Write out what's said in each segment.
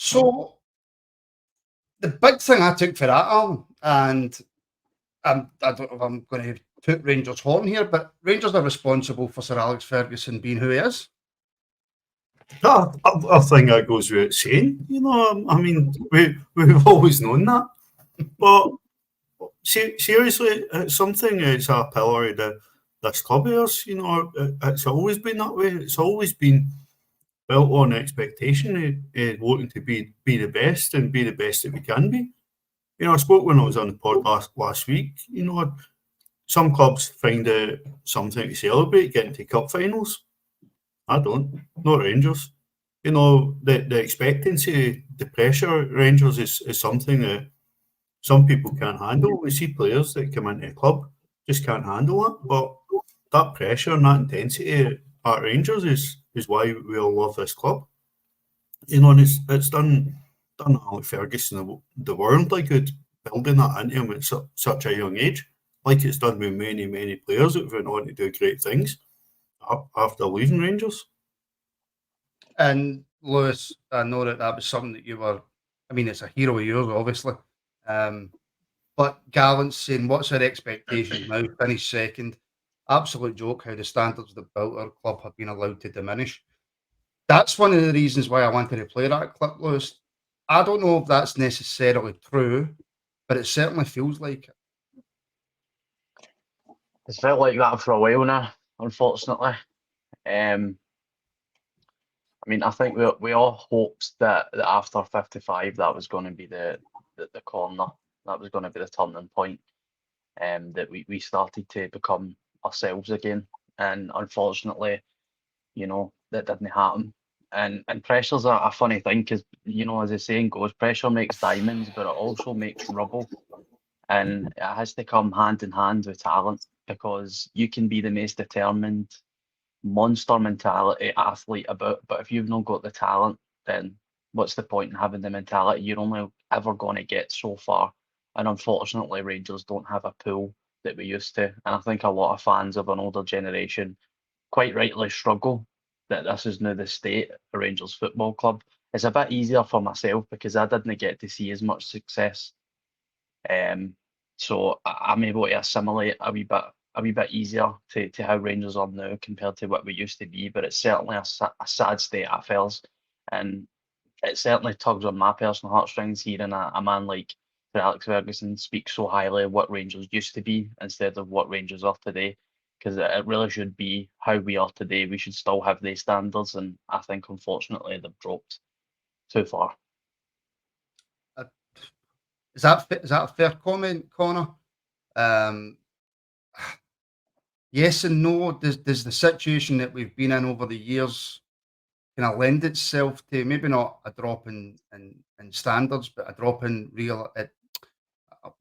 So the big thing I took for that, Alan, and I don't know if I'm going to toot Rangers' horn here, but Rangers are responsible for Sir Alex Ferguson being who he is. I think that goes without saying. I mean, we've always known that. But seriously, it's something that's a pillar of this club of ours. It's always been that way. It's always been built on expectation of wanting to be the best and be the best that we can be. I spoke when I was on the podcast last week. Some clubs find it something to celebrate getting to cup finals. I don't. Not Rangers. The expectancy, the pressure at Rangers is something that some people can't handle. We see players that come into a club just can't handle it. But that pressure and that intensity at Rangers is why we all love this club. And it's done Alex Ferguson the world like good, building that into him at such a young age, like it's done with many, many players that went on to do great things after leaving Rangers. And Lewis, I know that was something that you were, I mean, it's a hero of yours, obviously. But Gallant's saying, what's our expectations now? Finish second. Absolute joke how the standards that built our club have been allowed to diminish. That's one of the reasons why I wanted to play that clip, Lewis. I don't know if that's necessarily true, but it certainly feels like it. It's felt like that for a while now, unfortunately. I mean, I think we all hoped that after 55, that was going to be the corner, that was going to be the turning point, that we started to become ourselves again. And unfortunately, that didn't happen. And pressure's a funny thing because, as the saying goes, pressure makes diamonds, but it also makes rubble. And it has to come hand in hand with talent, because you can be the most determined, monster mentality athlete about, but if you've not got the talent, then what's the point in having the mentality? You're only ever going to get so far. And unfortunately, Rangers don't have a pool that we used to. And I think a lot of fans of an older generation quite rightly struggle that this is now the state of Rangers Football Club. It's a bit easier for myself because I didn't get to see as much success. So I'm able to assimilate a wee bit easier to how Rangers are now compared to what we used to be. But it's certainly a sad state of affairs, and it certainly tugs on my personal heartstrings hearing a man like Sir Alex Ferguson speak so highly of what Rangers used to be instead of what Rangers are today. Because it really should be how we are today. We should still have these standards, and I think unfortunately they've dropped too far. Is that a fair comment, Connor? Yes and no. Does the situation that we've been in over the years kind of lend itself to maybe not a drop in standards, but a drop in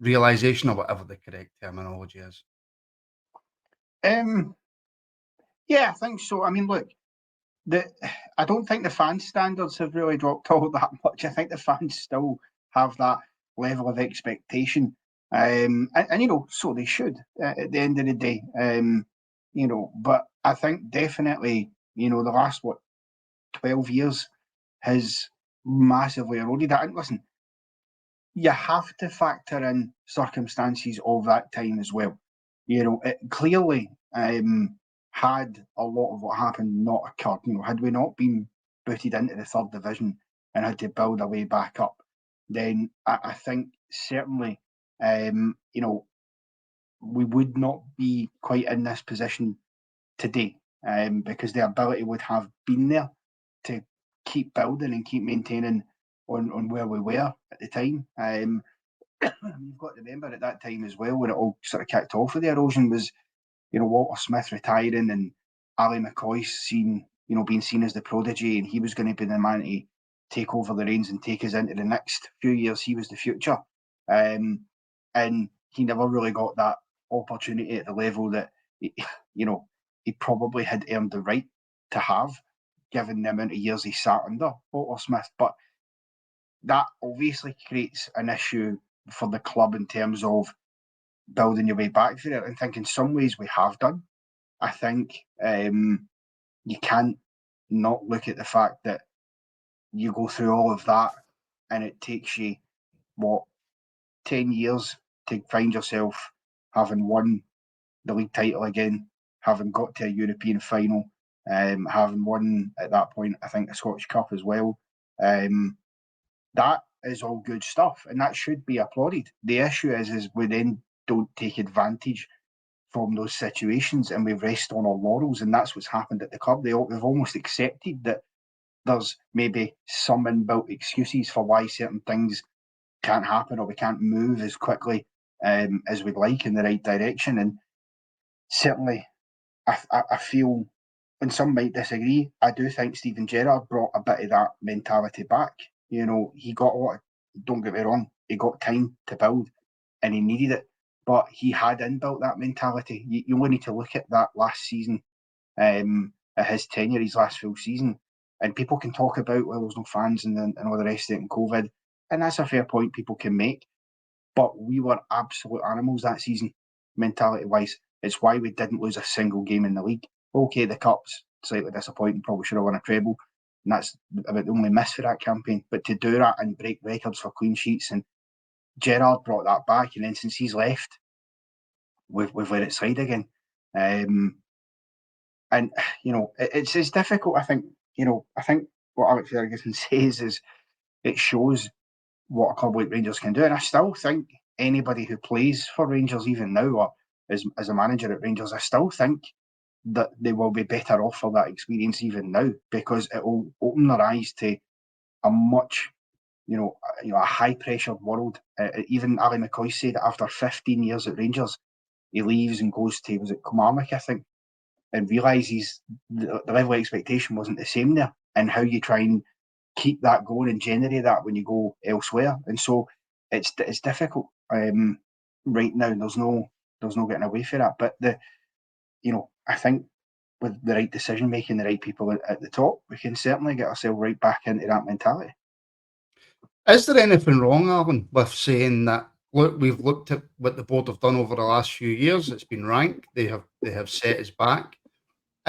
realization, or whatever the correct terminology is? Yeah, I think so. I mean, look, I don't think the fan standards have really dropped all that much. I think the fans still have that level of expectation, and so they should at the end of the day. But I think definitely, the last 12 years has massively eroded that. And listen, you have to factor in circumstances of that time as well. It clearly had a lot of what happened not occurred. Had we not been booted into the third division and had to build our way back up, then I think certainly, we would not be quite in this position today, because the ability would have been there to keep building and keep maintaining on where we were at the time. You've got to remember at that time as well, when it all sort of kicked off with the erosion, was Walter Smith retiring and Ali McCoy being seen as the prodigy, and he was going to be the man to take over the reins and take us into the next few years. He was the future, and he never really got that opportunity at the level that he probably had earned the right to have, given the amount of years he sat under Walter Smith. But that obviously creates an issue for the club in terms of building your way back for it. I think in some ways we have done. I think you can't not look at the fact that you go through all of that and it takes you, 10 years to find yourself having won the league title again, having got to a European final, having won at that point, I think, the Scottish Cup as well. That is all good stuff, and that should be applauded. The issue is we then don't take advantage from those situations, and we rest on our laurels, and that's what's happened at the club. They've almost accepted that there's maybe some inbuilt excuses for why certain things can't happen, or we can't move as quickly as we'd like in the right direction. And certainly, I feel, and some might disagree, I do think Steven Gerrard brought a bit of that mentality back. He got a lot don't get me wrong, he got time to build and he needed it, but he had inbuilt that mentality. You only need to look at that last season, at his tenure, his last full season, and people can talk about, well, there's no fans and all the rest of it and COVID, and that's a fair point people can make, but we were absolute animals that season, mentality-wise. It's why we didn't lose a single game in the league. Okay, the Cup's slightly disappointing, probably should have won a treble, and that's about the only miss for that campaign. But to do that and break records for clean sheets, and Gerrard brought that back, and then since he's left, we've let it slide again. And it's difficult. I think what Alex Ferguson says is it shows what a club like Rangers can do, and I still think anybody who plays for Rangers even now, or as a manager at Rangers, I still think that they will be better off for that experience even now, because it will open their eyes to a much, a high pressured world. Even Ali McCoy said that after 15 years at Rangers, he leaves and goes to, was it Kilmarnock, I think, and realises the level of expectation wasn't the same there, and how you try and keep that going and generate that when you go elsewhere. And so it's difficult right now. There's no getting away from that. But I think with the right decision making, the right people at the top, we can certainly get ourselves right back into that mentality. Is there anything wrong, Alan, with saying that, look, we've looked at what the board have done over the last few years, it's been ranked, they have set us back.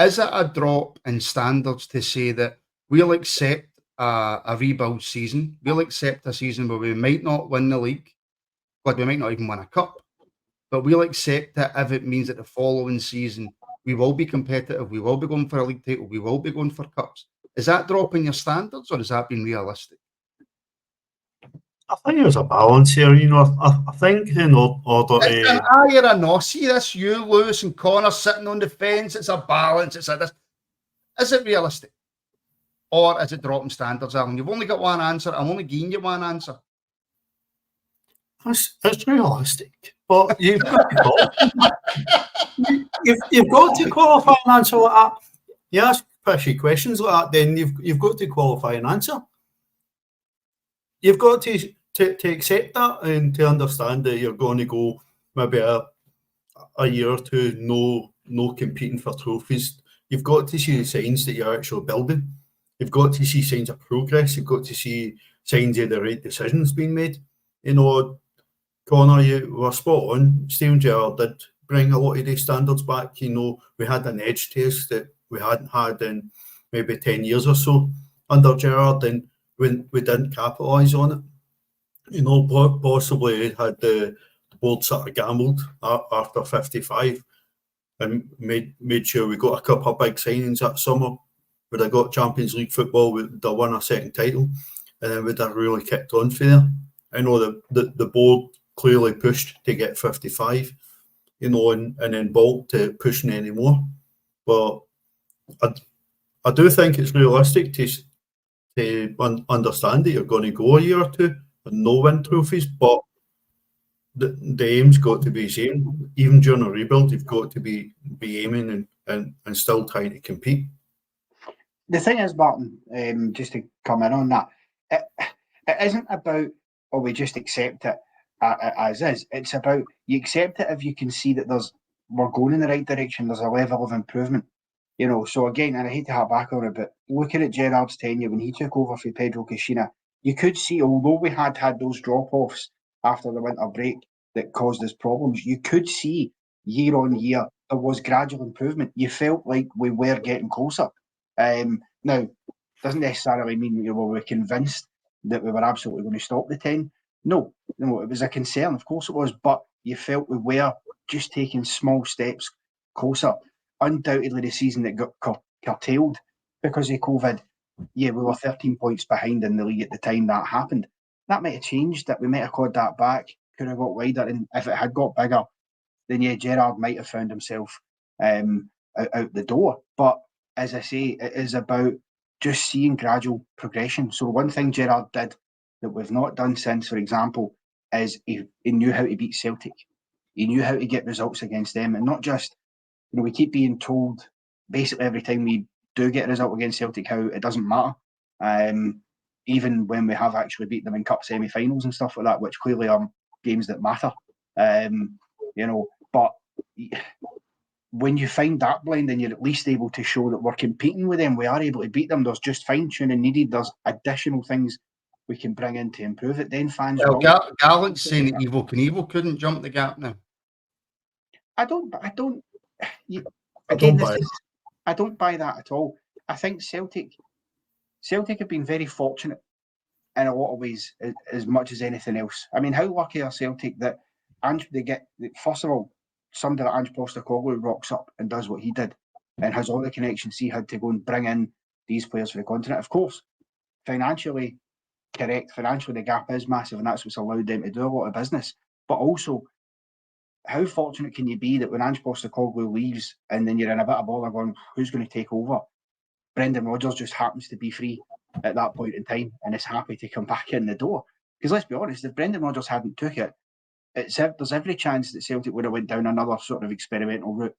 Is it a drop in standards to say that we'll accept a rebuild season, we'll accept a season where we might not win the league, but we might not even win a cup, but we'll accept it if it means that the following season we will be competitive, we will be going for a league title, we will be going for cups? Is that dropping your standards, or has that been realistic? I think there's a balance here. I think in order It's an aye or a no. See this, you, Lewis and Connor sitting on the fence. It's a balance. It's a this. Is it realistic, or is it dropping standards, Alan? You've only got one answer. I'm only giving you one answer. It's realistic, but you've got to qualify and answer like that. You ask fishy questions like that, then you've got to qualify and answer. You've got to accept that and to understand that you're going to go maybe a year or two no competing for trophies. You've got to see the signs that you're actually building. You've got to see signs of progress. You've got to see signs of the right decisions being made. Connor, you were spot on. Steven Gerrard did bring a lot of these standards back. We had an edge to us that we hadn't had in maybe 10 years or so under Gerrard, and when we didn't capitalise on it. Possibly had the board sort of gambled after 55 and made sure we got a couple of big signings that summer. We'd have got Champions League football, we'd have won a second title, and then we'd have really kicked on for there. I know the board clearly pushed to get 55, and then balked to pushing any more. But I do think it's realistic to understand that you're going to go a year or two and no win trophies, but the aim's got to be the same. Even during a rebuild, you've got to be aiming and still trying to compete. The thing is, Barton, just to come in on that, it isn't about, we just accept it as is. It's about, you accept it if you can see that we're going in the right direction, there's a level of improvement. So again, and I hate to harp back on it, but looking at Gerrard's tenure when he took over for Pedro Caixinha, you could see, although we had those drop-offs after the winter break that caused us problems, you could see year on year there was gradual improvement. You felt like we were getting closer. Now, doesn't necessarily mean we're convinced that we were absolutely going to stop the 10? No, it was a concern, of course it was, but you felt we were just taking small steps closer. Undoubtedly, the season that got curtailed because of COVID, yeah, we were 13 points behind in the league at the time that happened. That might have changed, that we might have clawed that back, could have got wider, and if it had got bigger, then yeah, Gerrard might have found himself out the door. But as I say, it is about just seeing gradual progression. So one thing Gerrard did that we've not done since, for example, is he knew how to beat Celtic. He knew how to get results against them, and not just, we keep being told basically every time we do get a result against Celtic how it doesn't matter. Even when we have actually beat them in cup semi-finals and stuff like that, which clearly are games that matter. But when you find that blend and you're at least able to show that we're competing with them, we are able to beat them, there's just fine-tuning needed, there's additional things we can bring in to improve it, then fans will. Gallant's saying that Evel Knievel couldn't jump the gap now. I don't buy that at all. I think Celtic have been very fortunate in a lot of ways, as much as anything else. I mean, how lucky are Celtic that they get, first of all, somebody like Ange Postecoglou rocks up and does what he did and has all the connections he had to go and bring in these players for the continent. Of course, financially the gap is massive, and that's what's allowed them to do a lot of business. But also, how fortunate can you be that when Ange Postecoglou leaves and then you're in a bit of bother going, who's going to take over? Brendan Rodgers just happens to be free at that point in time and is happy to come back in the door. Because let's be honest, if Brendan Rodgers hadn't took it, there's every chance that Celtic would have went down another sort of experimental route,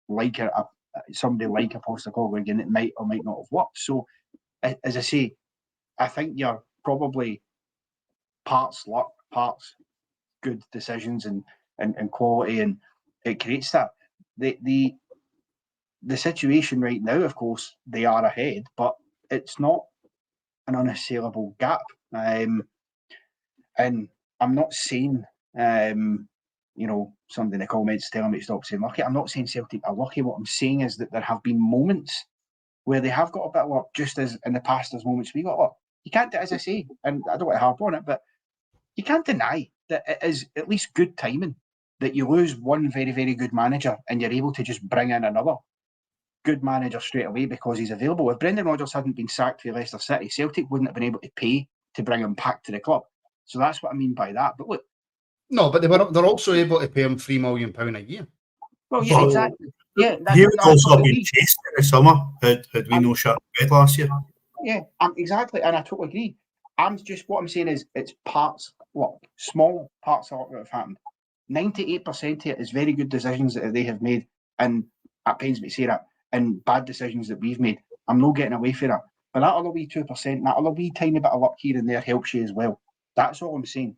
like somebody like a Postecoglou again, that might or might not have worked. So, as I say, I think you're probably parts luck, parts good decisions and quality, and it creates that. The situation right now, of course, they are ahead, but it's not an unassailable gap. And I'm not saying, somebody in the comments telling me to stop saying lucky. I'm not saying Celtic are lucky. What I'm saying is that there have been moments where they have got a bit of luck, just as in the past there's moments we got luck. You can't, as I say, and I don't want to harp on it, but you can't deny that it is at least good timing that you lose one very, very good manager and you're able to just bring in another good manager straight away because he's available. If Brendan Rodgers hadn't been sacked for Leicester City, Celtic wouldn't have been able to pay to bring him back to the club. So that's what I mean by that. But look, no, but they're also able to pay him £3 million a year. Well, yeah, exactly. Yeah, he would also have been chased in the summer had we no shut bed last year. Yeah, exactly, and I totally agree. What I'm saying is it's parts, small parts of what have happened. 98% of it is very good decisions that they have made, and it pains me to say that, and bad decisions that we've made. I'm not getting away from that. But that other wee 2%, that other wee tiny bit of luck here and there helps you as well. That's all I'm saying.